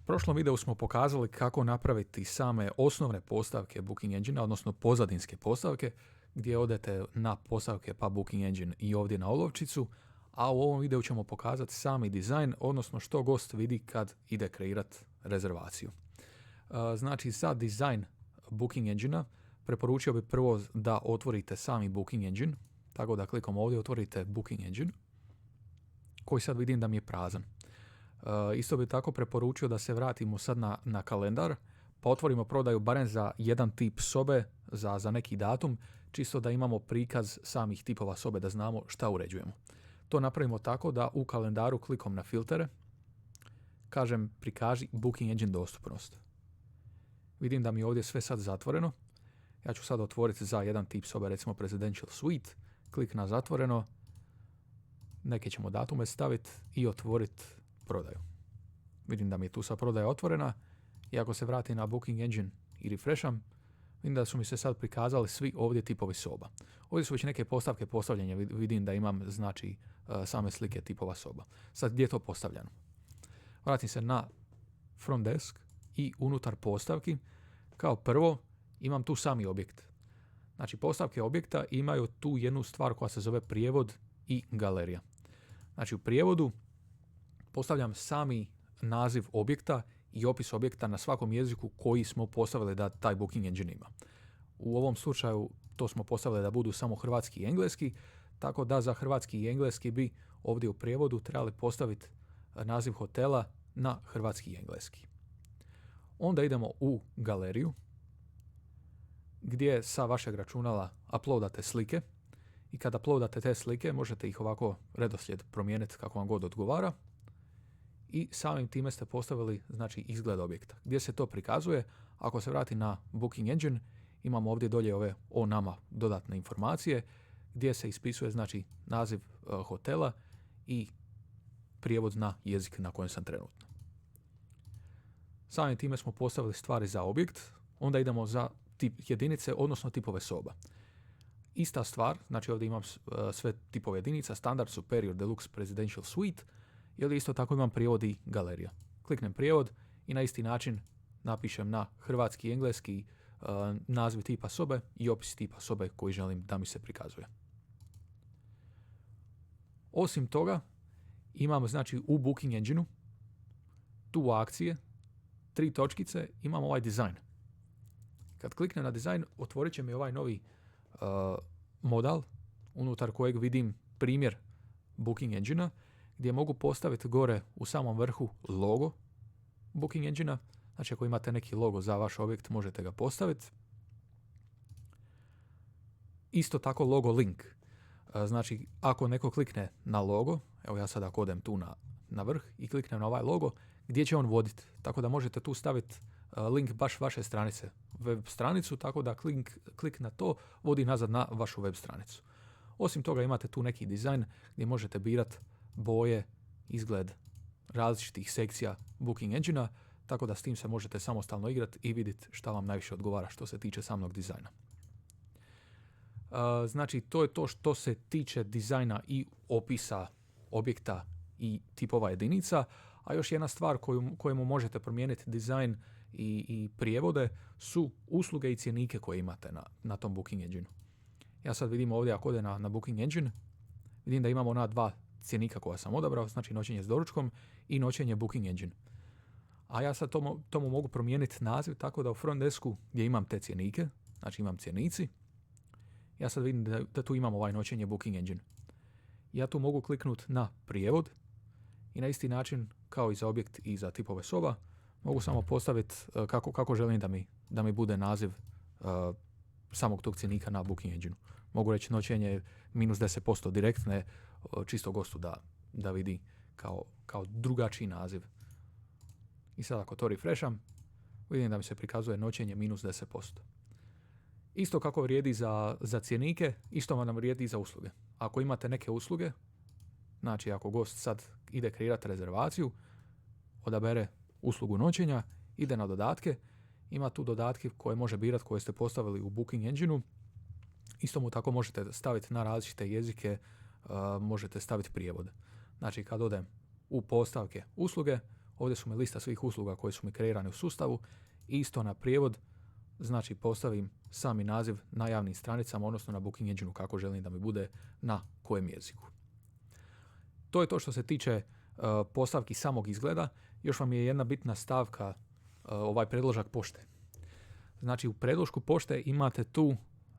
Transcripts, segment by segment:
prošlom videu smo pokazali kako napraviti same osnovne postavke Booking Engine, odnosno pozadinske postavke, gdje odete na postavke pa Booking Engine i ovdje na olovčicu, a u ovom videu ćemo pokazati sami dizajn, odnosno što gost vidi kad ide kreirati rezervaciju. Znači, za dizajn Booking Engine-a preporučio bi prvo da otvorite sami Booking Engine, tako da klikom ovdje otvorite Booking Engine, koji sad vidim da mi je prazan. Isto bi tako preporučio da se vratimo sad na kalendar, pa otvorimo prodaju barem za jedan tip sobe, za neki datum, čisto da imamo prikaz samih tipova sobe, da znamo šta uređujemo. To napravimo tako da u kalendaru klikom na filtere, kažem prikaži Booking Engine dostupnost. Vidim da mi je ovdje sve sad zatvoreno. Ja ću sad otvoriti za jedan tip sobe, recimo Presidential Suite, klik na zatvoreno, neke ćemo datume staviti i otvoriti prodaju. Vidim da mi je tu sad prodaja otvorena i ako se vratim na Booking Engine i refresham, vidim da su mi se sad prikazali svi ovdje tipovi soba. Ovdje su već neke postavke postavljene, vidim da imam znači same slike tipova soba. Sad gdje je to postavljeno? Vratim se na front desk i unutar postavki. Kao prvo imam tu sami objekt. Znači postavke objekta imaju tu jednu stvar koja se zove prijevod i galerija. Znači u prijevodu postavljam sami naziv objekta i opis objekta na svakom jeziku koji smo postavili da taj Booking Engine ima. U ovom slučaju to smo postavili da budu samo hrvatski i engleski, tako da za hrvatski i engleski bi ovdje u prijevodu trebali postaviti naziv hotela na hrvatski i engleski. Onda idemo u galeriju, gdje sa vašeg računala uploadate slike i kada uploadate te slike možete ih ovako redoslijed promijeniti kako vam god odgovara i samim time ste postavili znači izgled objekta. Gdje se to prikazuje? Ako se vrati na Booking Engine, imamo ovdje dolje ove o nama dodatne informacije gdje se ispisuje znači naziv hotela i prijevod na jezik na kojem sam trenutno. Samim time smo postavili stvari za objekt, onda idemo za tip jedinice, odnosno tipove soba. Ista stvar, znači ovdje imam sve tipove jedinica, standard, superior, deluxe, presidential suite, ili isto tako imam prijevod i galerija. Kliknem prijevod i na isti način napišem na hrvatski i engleski naziv tipa sobe i opis tipa sobe koji želim da mi se prikazuje. Osim toga, imamo znači u Booking Engine-u tu akcije, 3 točkice, imamo ovaj dizajn. Kad kliknem na dizajn, otvorit će mi ovaj novi modal unutar kojeg vidim primjer Booking Engine-a, gdje mogu postaviti gore u samom vrhu logo Booking Engine-a. Znači ako imate neki logo za vaš objekt možete ga postaviti. Isto tako logo link. Znači ako neko klikne na logo, evo ja sad ako odem tu na vrh i kliknem na ovaj logo, gdje će on voditi? Tako da možete tu staviti link baš vaše stranice, web stranicu, tako da klik na to vodi nazad na vašu web stranicu. Osim toga imate tu neki dizajn gdje možete birati boje, izgled različitih sekcija Booking Engine-a, tako da s tim se možete samostalno igrati i vidjeti šta vam najviše odgovara što se tiče samog dizajna. Znači, to je to što se tiče dizajna i opisa objekta i tipova jedinica, a još jedna stvar kojemu možete promijeniti dizajn i prijevode su usluge i cjenike koje imate na tom Booking Engine-u. Ja sad vidim ovdje ako ode na Booking Engine, vidim da imamo ona 2 cjenika koja sam odabrao, znači noćenje s doručkom i noćenje Booking Engine. A ja sad tomu mogu promijeniti naziv tako da u front desku gdje imam te cjenike, znači imam cjenici, ja sad vidim da tu imam ovaj noćenje Booking Engine. Ja tu mogu kliknuti na prijevod i na isti način kao i za objekt i za tipove soba mogu samo postaviti kako želim da mi bude naziv samog tog cjenika na Booking Engine. Mogu reći noćenje minus 10% direktne, čisto gostu da vidi kao drugačiji naziv. I sad ako to refresham, vidim da mi se prikazuje noćenje minus 10%. Isto kako vrijedi za cjenike, isto vam vrijedi i za usluge. Ako imate neke usluge, znači ako gost sad ide kreirati rezervaciju, odabere uslugu noćenja, ide na dodatke, ima tu dodatke koje može birati koje ste postavili u Booking Engine-u. Isto mu tako možete staviti na različite jezike, možete staviti prijevode. Znači kad odem u postavke usluge, ovdje su mi lista svih usluga koje su mi kreirane u sustavu, isto na prijevod, znači postavim sami naziv na javnim stranicama, odnosno na Booking Engineu kako želim da mi bude na kojem jeziku. To je to što se tiče postavki samog izgleda. Još vam je jedna bitna stavka, ovaj predložak pošte. Znači u predlošku pošte imate tu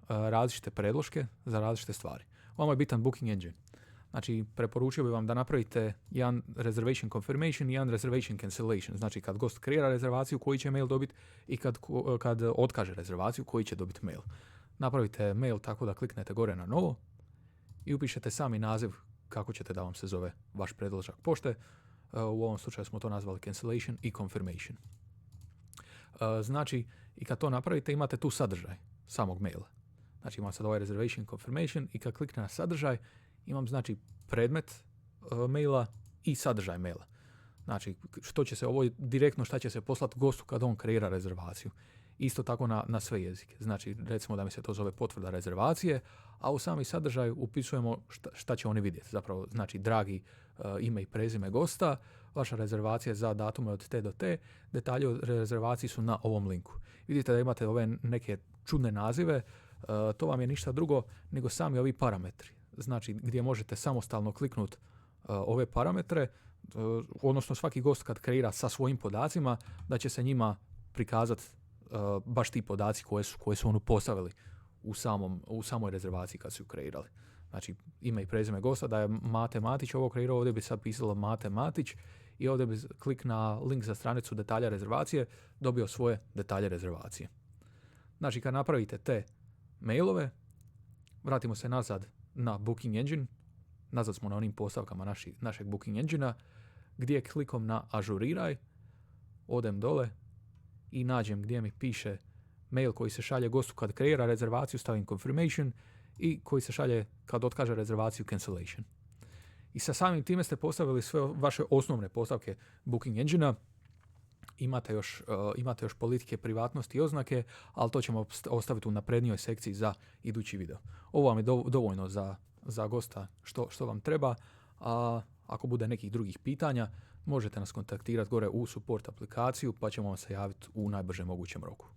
različite predloške za različite stvari. Vama je bitan Booking Engine. Znači preporučio bih vam da napravite jedan reservation confirmation i jedan reservation cancellation. Znači kad gost kreira rezervaciju koji će mail dobiti i kad otkaže rezervaciju koji će dobiti mail. Napravite mail tako da kliknete gore na novo i upišete sami naziv kako ćete da vam se zove vaš predložak pošte. U ovom slučaju smo to nazvali cancellation i confirmation. Znači, i kad to napravite imate tu sadržaj samog maila. Znači imam sad ovaj reservation confirmation i kad kliknem na sadržaj imam znači predmet maila i sadržaj maila. Znači što će se ovo direktno šta će se poslati gostu kad on kreira rezervaciju. Isto tako na sve jezike. Znači recimo da mi se to zove potvrda rezervacije, a u sami sadržaj upisujemo šta će oni vidjeti. Zapravo znači dragi ime i prezime gosta, vaša rezervacija za datume od te do te, detalji o rezervaciji su na ovom linku. Vidite da imate ove neke čudne nazive, to vam je ništa drugo nego sami ovi parametri. Znači gdje možete samostalno kliknuti ove parametre, odnosno svaki gost kad kreira sa svojim podacima, da će se njima prikazati baš ti podaci koje su onu postavili u samoj rezervaciji kad su ju kreirali. Znači ime i prezime gosta, da je Mate Matić ovo kreirao, ovdje bi sad pisalo Mate Matić i ovdje bi klik na link za stranicu detalja rezervacije dobio svoje detalje rezervacije. Znači kad napravite te mailove, vratimo se nazad na Booking Engine, nazad smo na onim postavkama našeg Booking Engina, gdje klikom na ažuriraj, odem dole i nađem gdje mi piše mail koji se šalje gostu kad kreira rezervaciju, stavim confirmation i koji se šalje kad otkaže rezervaciju cancellation. I sa samim time ste postavili sve vaše osnovne postavke Booking Engina. Imate još politike privatnosti i oznake, ali to ćemo ostaviti u naprednijoj sekciji za idući video. Ovo vam je dovoljno za gosta što vam treba, a ako bude nekih drugih pitanja, možete nas kontaktirati gore u support aplikaciju pa ćemo vam se javiti u najbržem mogućem roku.